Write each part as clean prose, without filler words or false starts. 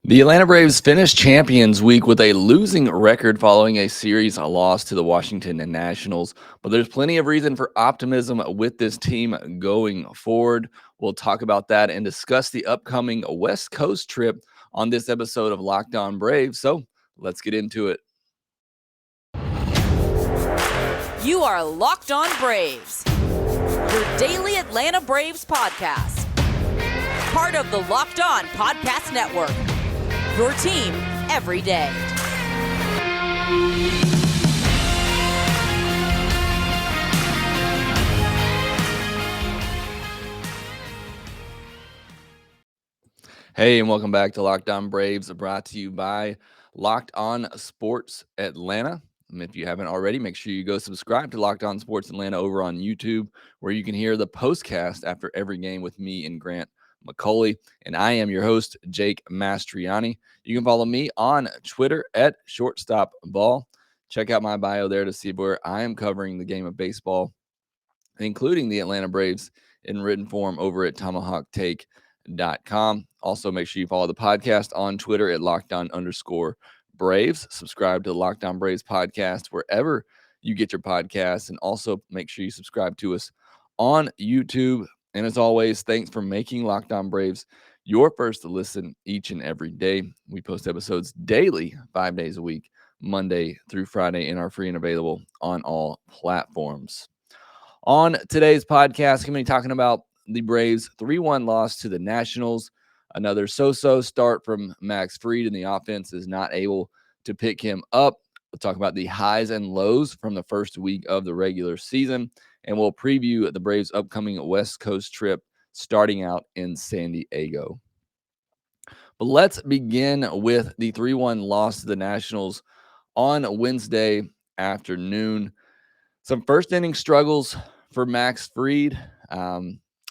The Atlanta Braves finished Champions Week with a losing record following a series loss to the Washington Nationals. But there's plenty of reason for optimism with this team going forward. We'll talk about that and discuss the upcoming West Coast trip on this episode of Lockedon Braves. So let's get into it. You are Locked On Braves, your daily Atlanta Braves podcast. Part of the Locked On Podcast Network, your team every day. Hey, and welcome back to Locked On Braves, brought to you by Locked On Sports Atlanta. And if you haven't already, make sure you go subscribe to Locked On Sports Atlanta over on YouTube, where you can hear the postcast after every game with me and Grant McCauley. And I am your host, Jake Mastroianni. You can follow me on Twitter at shortstopball. Check out my bio there to see where I am covering the game of baseball, including the Atlanta Braves in written form over at tomahawktake.com. Also, make sure you follow the podcast on Twitter at lockdown_Braves. Subscribe to the Locked On Braves podcast wherever you get your podcasts. And also make sure you subscribe to us on YouTube. And as always, thanks for making Locked On Braves your first to listen each and every day. We post episodes daily, 5 days a week, Monday through Friday, and are free and available on all platforms. On today's podcast, I'm going to be talking about the Braves' 3-1 loss to the Nationals. Another so-so start from Max Fried, and the offense is not able to pick him up. We'll talk about the highs and lows from the first week of the regular season, and we'll preview the Braves' upcoming West Coast trip starting out in San Diego. But let's begin with the 3-1 loss to the Nationals on Wednesday afternoon. Some first inning struggles for Max Fried.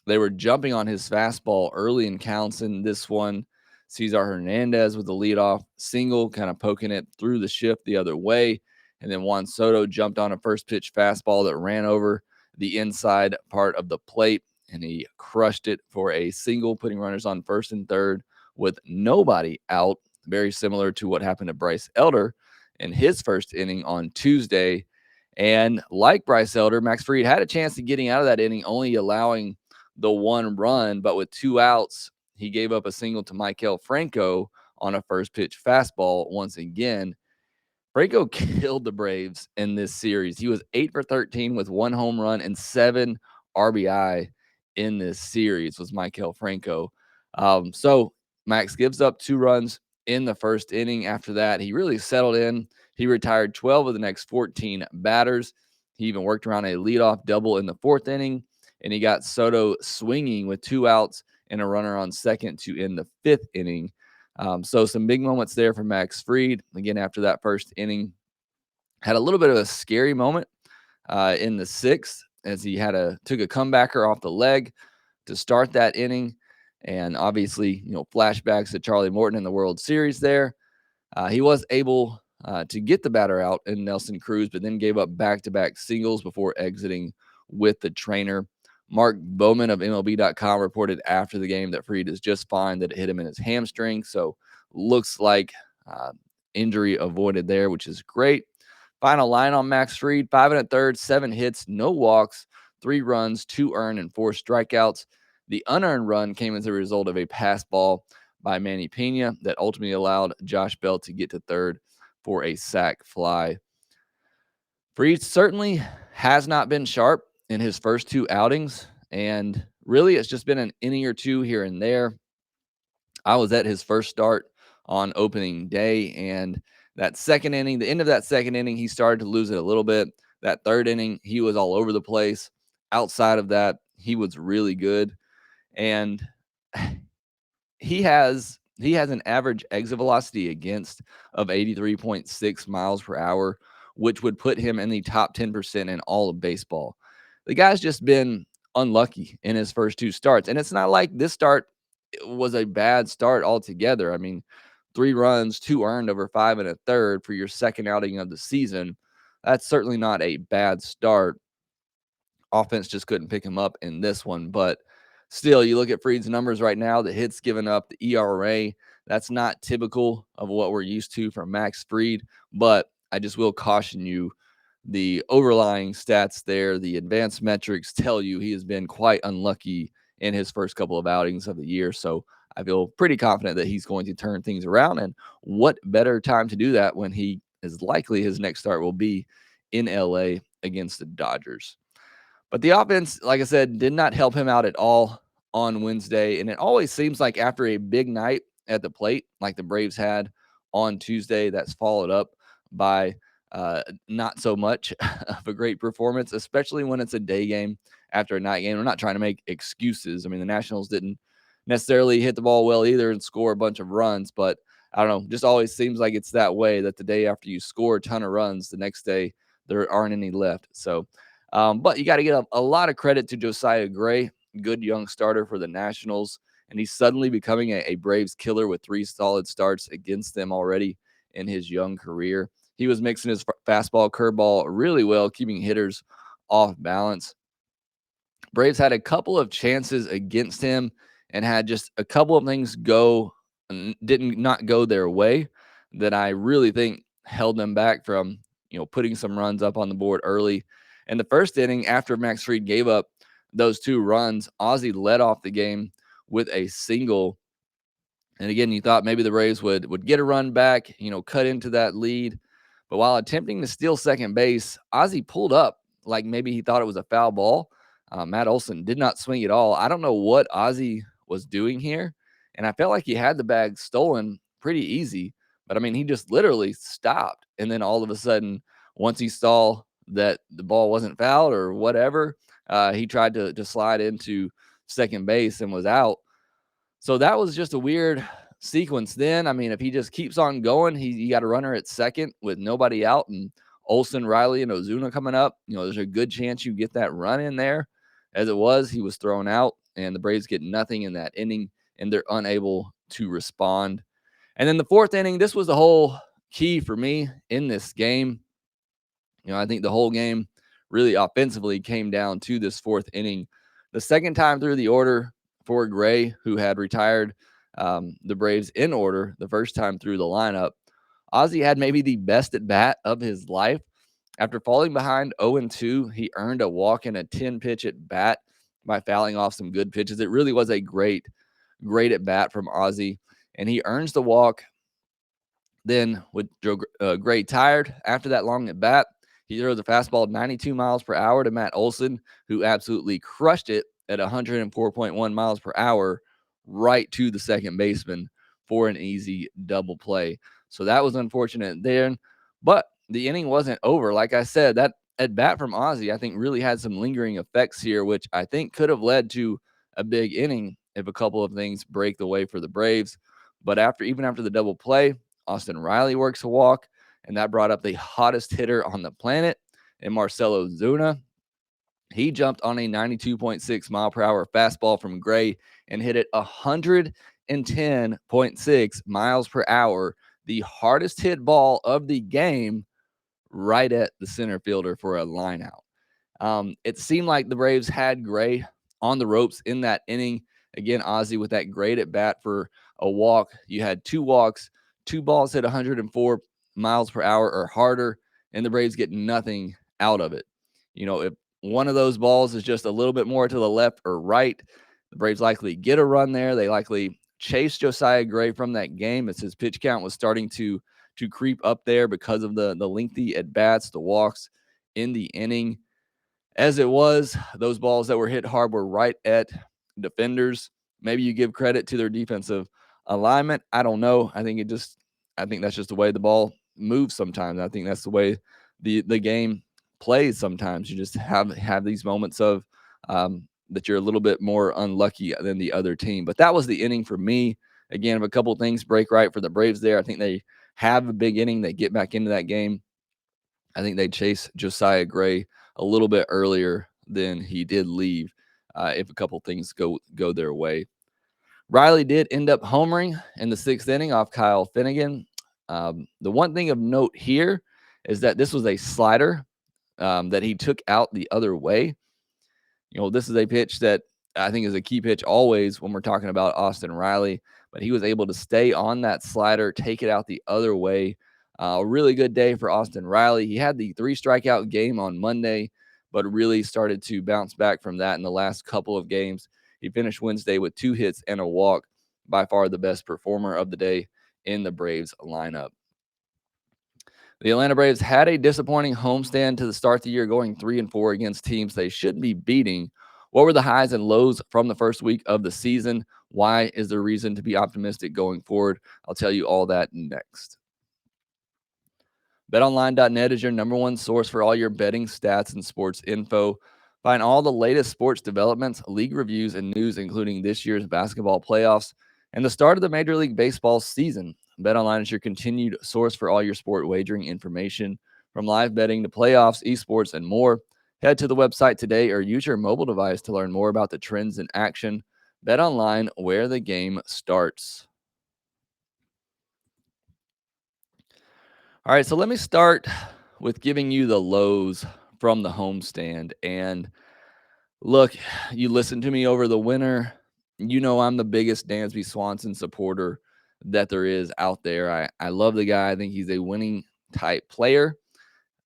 They were jumping on his fastball early in counts in this one. Cesar Hernandez with the leadoff single, kind of poking it through the shift the other way. And then Juan Soto jumped on a first pitch fastball that ran over the inside part of the plate, and he crushed it for a single, putting runners on first and third with nobody out. Very similar to what happened to Bryce Elder in his first inning on Tuesday. And like Bryce Elder, Max Fried had a chance of getting out of that inning, only allowing the one run. But with 2 outs, he gave up a single to Maikel Franco on a first pitch fastball once again. Franco killed the Braves in this series. He was 8 for 13 with 1 home run and 7 RBI in this series was Maikel Franco. So Max gives up 2 runs in the first inning. After that, he really settled in. He retired 12 of the next 14 batters. He even worked around a leadoff double in the 4th inning, and he got Soto swinging with 2 outs and a runner on second to end the 5th inning. So some big moments there for Max Fried. Again, after that first inning, had a little bit of a scary moment in the 6th as he took a comebacker off the leg to start that inning. And obviously, flashbacks to Charlie Morton in the World Series there. He was able to get the batter out in Nelson Cruz, but then gave up back-to-back singles before exiting with the trainer. Mark Bowman of MLB.com reported after the game that Fried is just fine, that it hit him in his hamstring. So looks like injury avoided there, which is great. Final line on Max Fried, 5 1/3, 7 hits, no walks, 3 runs, 2 earned, and 4 strikeouts. The unearned run came as a result of a pass ball by Manny Pena that ultimately allowed Josh Bell to get to third for a sac fly. Fried certainly has not been sharp in his first 2 outings, and really it's just been an inning or 2 here and there. I was at his first start on opening day, and that second inning, the end of that second inning, he started to lose it a little bit. That 3rd inning, he was all over the place. Outside of that, he was really good. And he has an average exit velocity against of 83.6 miles per hour, which would put him in the top 10% in all of baseball. The guy's just been unlucky in his first 2 starts. And it's not like this start was a bad start altogether. I mean, 3 runs, 2 earned over 5 1/3 for your second outing of the season. That's certainly not a bad start. Offense just couldn't pick him up in this one, but still, you look at Fried's numbers right now, the hits given up, the ERA, that's not typical of what we're used to from Max Fried, but I just will caution you, the overlying stats there, the advanced metrics tell you he has been quite unlucky in his first couple of outings of the year. So I feel pretty confident that he's going to turn things around. And what better time to do that when he is likely his next start will be in LA against the Dodgers. But the offense, like I said, did not help him out at all on Wednesday. And it always seems like after a big night at the plate, like the Braves had on Tuesday, that's followed up by not so much of a great performance, especially when it's a day game after a night game. I'm not trying to make excuses. I mean, the Nationals didn't necessarily hit the ball well either and score a bunch of runs, but I don't know, just always seems like it's that way that the day after you score a ton of runs, the next day there aren't any left. So, but you got to give a lot of credit to Josiah Gray, good young starter for the Nationals, and he's suddenly becoming a Braves killer with 3 solid starts against them already in his young career. He was mixing his fastball, curveball really well, keeping hitters off balance. Braves had a couple of chances against him and had just a couple of things didn't not go their way that I really think held them back from, putting some runs up on the board early. In the first inning, after Max Fried gave up those 2 runs, Ozzie led off the game with a single. And again, you thought maybe the Braves would get a run back, cut into that lead. But while attempting to steal second base, Ozzie pulled up like maybe he thought it was a foul ball. Matt Olson did not swing at all. I don't know what Ozzie was doing here. And I felt like he had the bag stolen pretty easy. But I mean, he just literally stopped. And then all of a sudden, once he saw that the ball wasn't fouled or whatever, he tried to slide into second base and was out. So that was just a weird sequence then. I mean, if he just keeps on going, he got a runner at second with nobody out and Olson, Riley, and Ozuna coming up. There's a good chance you get that run in there. As it was, he was thrown out, and the Braves get nothing in that inning, and they're unable to respond. And then the 4th inning, this was the whole key for me in this game. I think the whole game really offensively came down to this 4th inning. The second time through the order for Gray, who had retired the Braves in order the first time through the lineup, Ozzie had maybe the best at bat of his life. After falling behind 0-2, he earned a walk in a 10-pitch at bat by fouling off some good pitches. It really was a great at bat from Ozzie, and he earns the walk. Then with Gray tired after that long at bat, he throws a fastball 92 miles per hour to Matt Olson, who absolutely crushed it at 104.1 miles per hour right to the second baseman for an easy double play. So that was unfortunate there. But the inning wasn't over. Like I said, that at bat from Ozzie, I think really had some lingering effects here, which I think could have led to a big inning if a couple of things break the way for the Braves. But even after the double play, Austin Riley works a walk, and that brought up the hottest hitter on the planet in Marcell Ozuna. He jumped on a 92.6 mile per hour fastball from Gray and hit it 110.6 miles per hour, the hardest hit ball of the game, right at the center fielder for a line out. It seemed like the Braves had Gray on the ropes in that inning. Again, Ozzie with that great at bat for a walk. You had 2 walks, 2 balls hit 104 miles per hour or harder, and the Braves get nothing out of it. If one of those balls is just a little bit more to the left or right, the Braves likely get a run there. They likely chase Josiah Gray from that game as his pitch count was starting to creep up there because of the lengthy at bats, the walks in the inning. As it was, those balls that were hit hard were right at defenders. Maybe you give credit to their defensive alignment. I don't know. I think that's just the way the ball moves sometimes. I think that's the way the game plays sometimes. You just have these moments of that you're a little bit more unlucky than the other team. But that was the inning for me. Again, if a couple things break right for the Braves there, I think they have a big inning. They get back into that game. I think they chase Josiah Gray a little bit earlier than he did leave if a couple things go their way. Riley did end up homering in the 6th inning off Kyle Finnegan. The one thing of note here is that this was a slider that he took out the other way. This is a pitch that I think is a key pitch always when we're talking about Austin Riley, but he was able to stay on that slider, take it out the other way. A really good day for Austin Riley. He had the 3 strikeout game on Monday, but really started to bounce back from that in the last couple of games. He finished Wednesday with 2 hits and a walk, by far the best performer of the day in the Braves lineup. The Atlanta Braves had a disappointing homestand to the start of the year, going 3-4 against teams they should be beating. What were the highs and lows from the first week of the season? Why is there reason to be optimistic going forward? I'll tell you all that next. BetOnline.net is your number one source for all your betting stats and sports info. Find all the latest sports developments, league reviews, and news, including this year's basketball playoffs and the start of the Major League Baseball season. BetOnline is your continued source for all your sport wagering information, from live betting to playoffs, esports, and more. Head to the website today or use your mobile device to learn more about the trends in action. BetOnline, where the game starts. All right, so let me start with giving you the lows from the homestand. And look, you listened to me over the winter. You know I'm the biggest Dansby Swanson supporter that there is out there. I love the guy. I think he's a winning type player,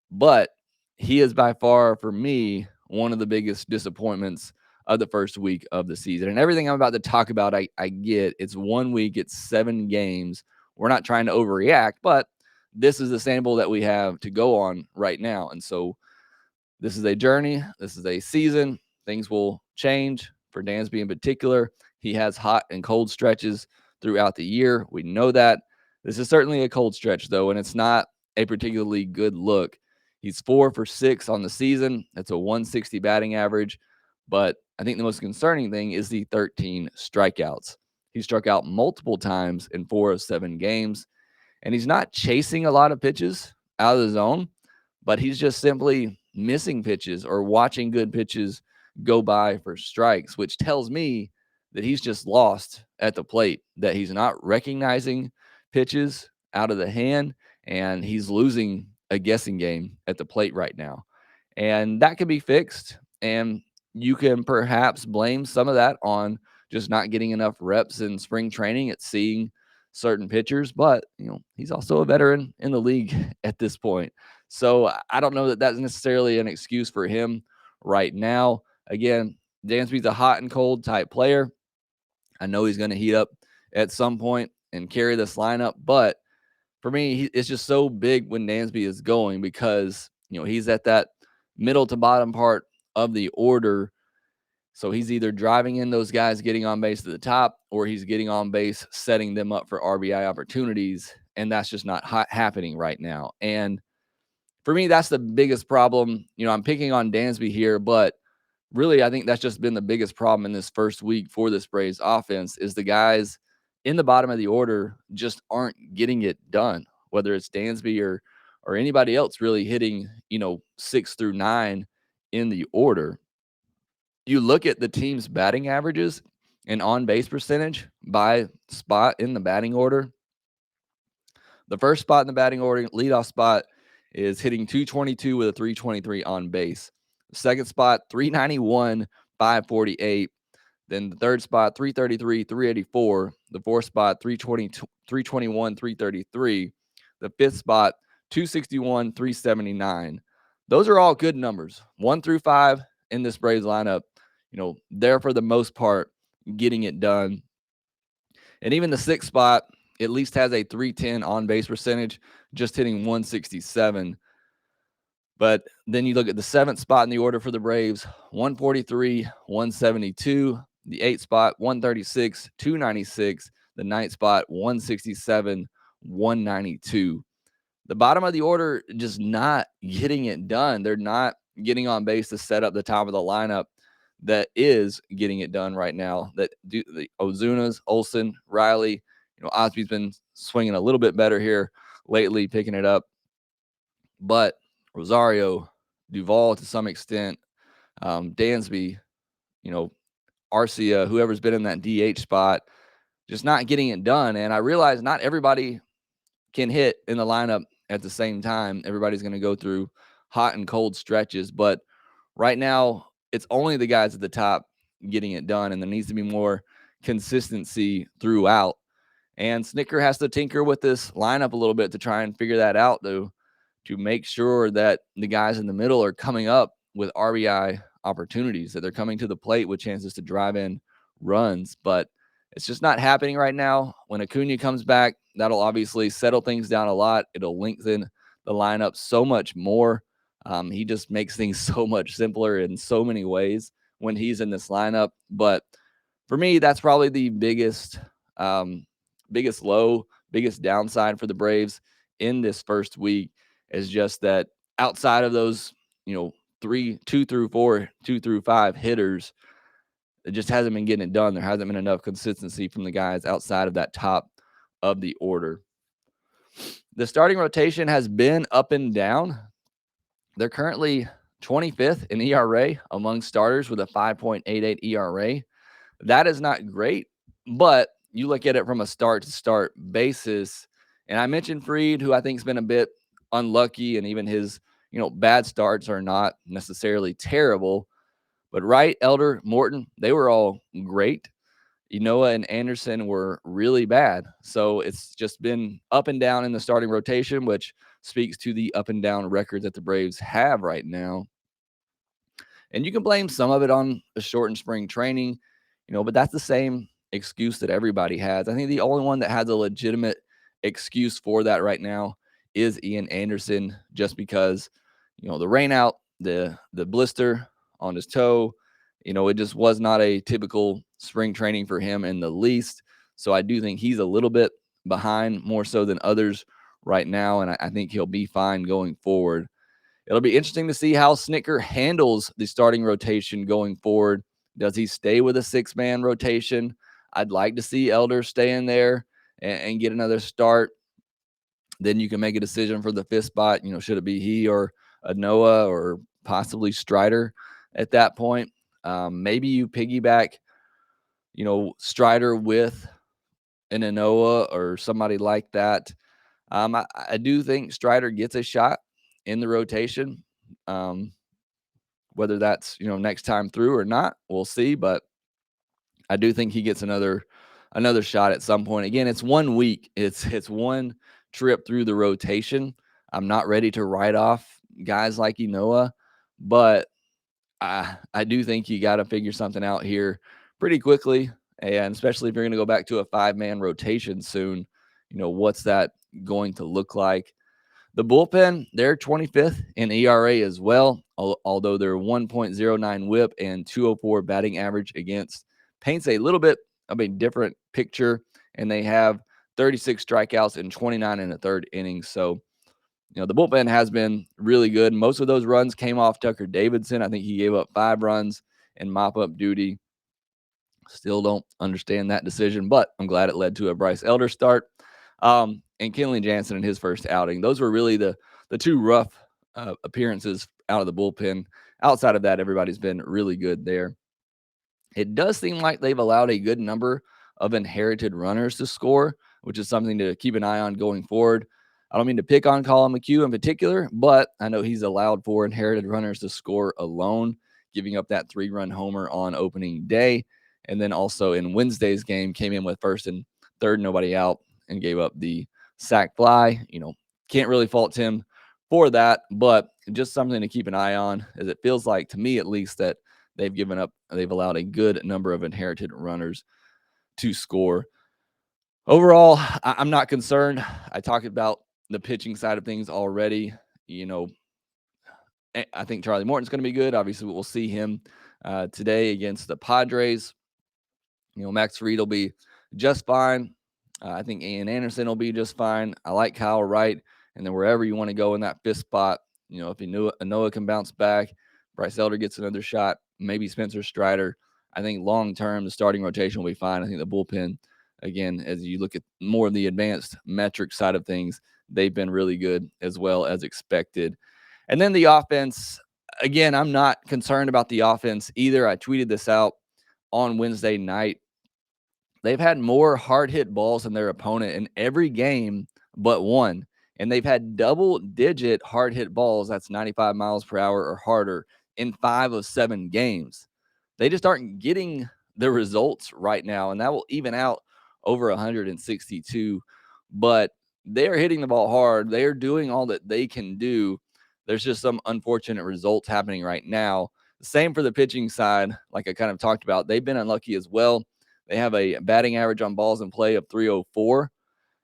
but he is by far, for me, one of the biggest disappointments of the first week of the season. And everything I'm about to talk about, I get. It's 1 week, it's 7 games. We're not trying to overreact, but this is the sample that we have to go on right now. And so this is a journey. This is a season. Things will change for Dansby in particular. He has hot and cold stretches throughout the year. We know that. This is certainly a cold stretch, though, and it's not a particularly good look. He's 4 for 6 on the season. That's a 160 batting average. But I think the most concerning thing is the 13 strikeouts. He struck out multiple times in 4 of 7 games, and he's not chasing a lot of pitches out of the zone, but he's just simply missing pitches or watching good pitches go by for strikes, which tells me that he's just lost at the plate, that he's not recognizing pitches out of the hand, and he's losing a guessing game at the plate right now. And that can be fixed. And you can perhaps blame some of that on just not getting enough reps in spring training at seeing certain pitchers, but he's also a veteran in the league at this point. So I don't know that that's necessarily an excuse for him right now. Again, Dansby's a hot and cold type player. I know he's going to heat up at some point and carry this lineup, but for me, it's just so big when Dansby is going because he's at that middle to bottom part of the order. So he's either driving in those guys getting on base at the top, or he's getting on base, setting them up for RBI opportunities. And that's just not happening right now. And for me, that's the biggest problem. I'm picking on Dansby here, but really, I think that's just been the biggest problem in this first week for this Braves offense is the guys in the bottom of the order just aren't getting it done, whether it's Dansby or anybody else really hitting, 6 through 9 in the order. You look at the team's batting averages and on-base percentage by spot in the batting order. The first spot in the batting order, leadoff spot, is hitting 222 with a 323 on base. The second spot, 391, 548. Then the third spot, 333, 384. The fourth spot, 321, 333. The fifth spot, 261, 379. Those are all good numbers. 1 through 5 in this Braves lineup, there for the most part, getting it done. And even the sixth spot at least has a 310 on base percentage, just hitting 167. But then you look at the seventh spot in the order for the Braves, 143, 172. The eighth spot, 136, 296. The ninth spot, 167, 192. The bottom of the order just not getting it done. They're not getting on base to set up the top of the lineup that is getting it done right now. That do the Ozunas, Olsen, Riley. Osby's been swinging a little bit better here lately, picking it up. But Rosario, Duvall to some extent, Dansby, Arcia, whoever's been in that DH spot, just not getting it done. And I realize not everybody can hit in the lineup at the same time. Everybody's going to go through hot and cold stretches. But right now, it's only the guys at the top getting it done, and there needs to be more consistency throughout. And Snicker has to tinker with this lineup a little bit to try and figure that out, to make sure that the guys in the middle are coming up with RBI opportunities, that they're coming to the plate with chances to drive in runs. But it's just not happening right now. When Acuna comes back, that'll obviously settle things down a lot. It'll lengthen the lineup so much more. He just makes things so much simpler in so many ways when he's in this lineup. But for me, that's probably the biggest low, biggest downside for the Braves in this first week is just that outside of those, two through four, 2 through 5 hitters, it just hasn't been getting it done. There hasn't been enough consistency from the guys outside of that top of the order. The starting rotation has been up and down. They're currently 25th in ERA among starters with a 5.88 ERA. That is not great, but you look at it from a start-to-start basis, and I mentioned Fried, who I think has been a bit unlucky, and even his bad starts are not necessarily terrible. But Wright, Elder, Morton, they were all great. Noah and Anderson were really bad. So it's just been up and down in the starting rotation, which speaks to the up and down record that the Braves have right now. And you can blame some of it on a shortened spring training, but that's the same excuse that everybody has. I think the only one that has a legitimate excuse for that right now is Ian Anderson, just because, the rain out, the blister on his toe, it just was not a typical spring training for him in the least. So I do think he's a little bit behind more so than others right now, and I think he'll be fine going forward. It'll be interesting to see how Snicker handles the starting rotation going forward. Does he stay with a 6-man rotation? I'd like to see Elder stay in there and get another start. Then you can make a decision for the 5th spot. Should it be he or a Noah or possibly Strider at that point? Maybe you piggyback, Strider with an Anoa or somebody like that. I do think Strider gets a shot in the rotation. Whether that's, next time through or not, we'll see. But I do think he gets another shot at some point. Again, it's 1 week. It's one trip through the rotation. I'm not ready to write off guys like Enoa, but I do think you got to figure something out here pretty quickly. And especially if you're going to go back to a 5-man rotation soon, what's that going to look like? The bullpen, they're 25th in ERA as well, although they're 1.09 whip and 204 batting average against. Paints a little bit of a different picture, and they have 36 strikeouts and 29 in the third inning. So, the bullpen has been really good. Most of those runs came off Tucker Davidson. I think he gave up 5 runs in mop-up duty. Still don't understand that decision, but I'm glad it led to a Bryce Elder start. And Kenley Jansen in his first outing. Those were really the 2 rough appearances out of the bullpen. Outside of that, everybody's been really good there. It does seem like they've allowed a good number of inherited runners to score, which is something to keep an eye on going forward. I don't mean to pick on Colin McHugh in particular, but I know he's allowed 4 inherited runners to score alone, giving up that 3-run homer on opening day. And then also in Wednesday's game, came in with first and third, nobody out, and gave up the sac fly. Can't really fault him for that, but just something to keep an eye on, as it feels like, to me at least, that they've allowed a good number of inherited runners to score. Overall, I'm not concerned. I talked about the pitching side of things already. I think Charlie Morton's going to be good. Obviously, we'll see him today against the Padres. Max Fried will be just fine. I think Ian Anderson will be just fine. I like Kyle Wright. And then wherever you want to go in that 5th spot, if Noah can bounce back, Bryce Elder gets another shot, maybe Spencer Strider. I think long-term, the starting rotation will be fine. I think the bullpen, again, as you look at more of the advanced metric side of things, they've been really good as well as expected. And then the offense, again, I'm not concerned about the offense either. I tweeted this out on Wednesday night. They've had more hard-hit balls than their opponent in every game but one. And they've had double-digit hard-hit balls, that's 95 miles per hour or harder, in 5 of 7 games. they just aren't getting the results right now, and that will even out over 162. But they're hitting the ball hard. They are doing all that they can do. There's just some unfortunate results happening right now. Same for the pitching side, like I kind of talked about. They've been unlucky as well. They have a batting average on balls in play of 304,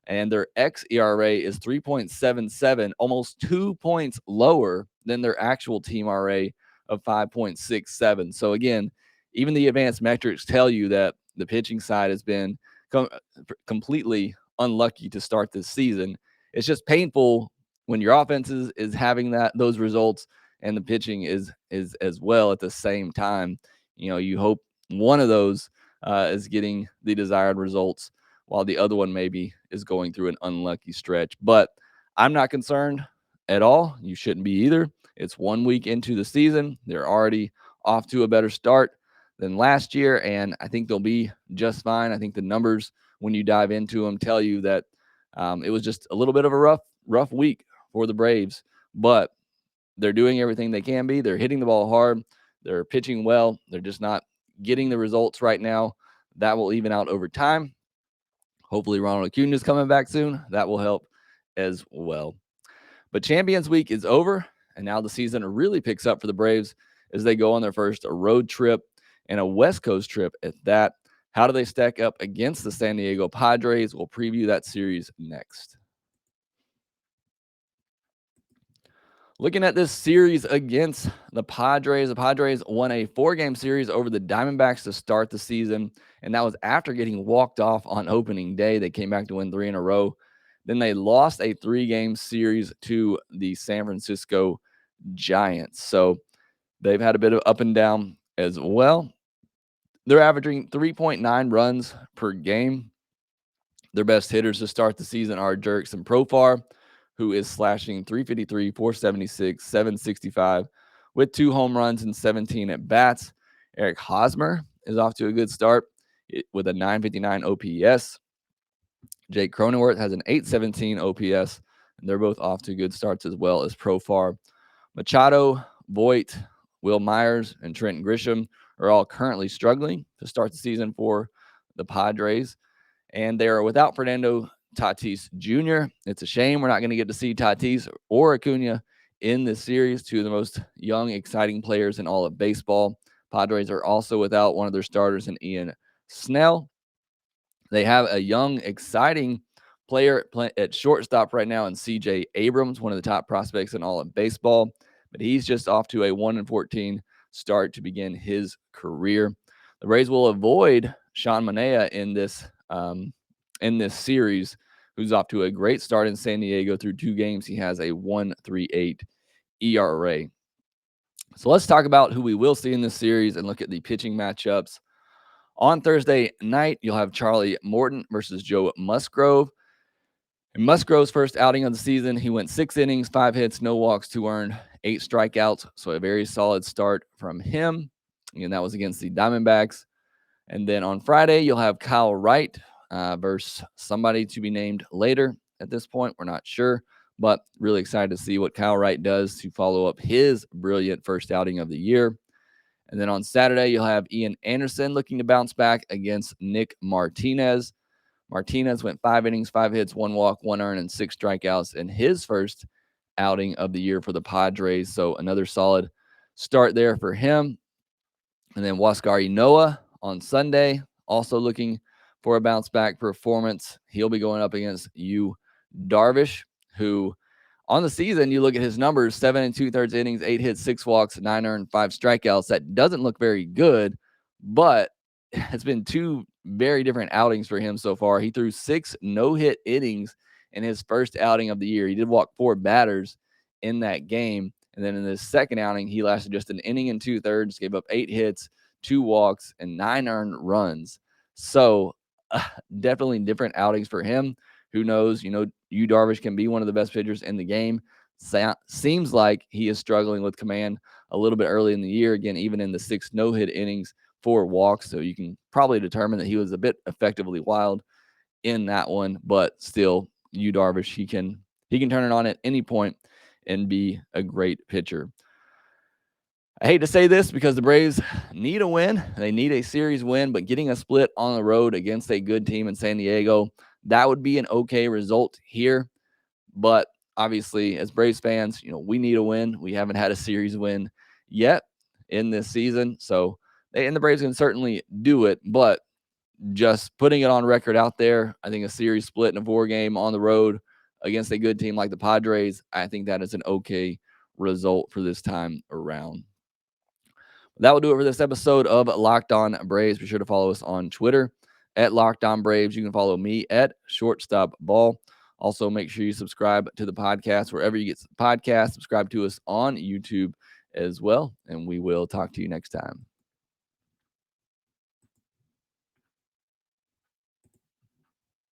and their xERA is 3.77, almost 2 points lower than their actual team RA of 5.67. So again, even the advanced metrics tell you that the pitching side has been completely unlucky to start this season. It's just painful when your offense is having those results and the pitching is as well at the same time. You hope one of those is getting the desired results while the other one maybe is going through an unlucky stretch. But I'm not concerned at all. You shouldn't be either. It's 1 week into the season. They're already off to a better start than last year, and I think they'll be just fine. I think the numbers, when you dive into them, tell you that it was just a little bit of a rough week for the Braves, but they're doing everything they can be. They're hitting the ball hard. They're pitching well. They're just not getting the results right now. That will even out over time. Hopefully, Ronald Acuna is coming back soon. That will help as well. But Champions Week is over, and now the season really picks up for the Braves as they go on their first road trip and a West Coast trip at that. How do they stack up against the San Diego Padres? We'll preview that series next. Looking at this series against the Padres won a 4-game series over the Diamondbacks to start the season, and that was after getting walked off on opening day. They came back to win 3 in a row. Then they lost a 3-game series to the San Francisco Giants. So they've had a bit of up and down as well. They're averaging 3.9 runs per game. Their best hitters to start the season are Jurickson Profar, who is slashing 353, 476, 765 with 2 home runs and 17 at bats. Eric Hosmer is off to a good start with a 959 OPS. Jake Cronenworth has an 817 OPS, and they're both off to good starts as well as Profar. Machado, Voit, Will Myers, and Trent Grisham are all currently struggling to start the season for the Padres, and they are without Fernando Tatis Jr. It's a shame we're not going to get to see Tatis or Acuna in this series, 2 of the most young, exciting players in all of baseball. Padres are also without one of their starters in Ian Snell. They have a young, exciting player at shortstop right now in CJ Abrams, one of the top prospects in all of baseball, but he's just off to a 1-14 start to begin his career. The Rays will avoid Sean Manaea in this series, who's off to a great start in San Diego. Through 2 games, he has a 1.38 ERA. So let's talk about who we will see in this series and look at the pitching matchups. On Thursday night, you'll have Charlie Morton versus Joe Musgrove. In Musgrove's first outing of the season, he went 6 innings, 5 hits, no walks, 2 earned, 8 strikeouts. So a very solid start from him. And that was against the Diamondbacks. And then on Friday, you'll have Kyle Wright versus somebody to be named later. At this point, we're not sure, but really excited to see what Kyle Wright does to follow up his brilliant first outing of the year. And then on Saturday, you'll have Ian Anderson looking to bounce back against Nick Martinez. Martinez went 5 innings, 5 hits, 1 walk, 1 earned, and 6 strikeouts in his first outing of the year for the Padres. So another solid start there for him. And then Huascar Ynoa on Sunday, also looking for a bounce back performance. He'll be going up against Yu Darvish, who on the season, you look at his numbers, 7 2/3 innings, 8 hits, 6 walks, 9 earned, 5 strikeouts. That doesn't look very good, but it's been 2 very different outings for him so far. He threw 6 no-hit innings in his first outing of the year. He did walk 4 batters in that game. And then in his second outing, he lasted just an inning and 2/3, gave up 8 hits, 2 walks, and 9 earned runs. So definitely different outings for him. Who knows? Yu Darvish can be one of the best pitchers in the game. Seems like he is struggling with command a little bit early in the year. Again, even in the 6 no-hit innings, 4 walks. So you can probably determine that he was a bit effectively wild in that one. But still, Yu Darvish, he can turn it on at any point and be a great pitcher. I hate to say this because the Braves need a win. They need a series win, but getting a split on the road against a good team in San Diego, that would be an okay result here. But obviously, as Braves fans, we need a win. We haven't had a series win yet in this season. So, and the Braves can certainly do it, but just putting it on record out there, I think a series split in a 4-game on the road against a good team like the Padres, I think that is an okay result for this time around. That will do it for this episode of Locked On Braves. Be sure to follow us on Twitter at Locked On Braves. You can follow me at Shortstop Ball. Also, make sure you subscribe to the podcast wherever you get the podcast. Subscribe to us on YouTube as well, and we will talk to you next time.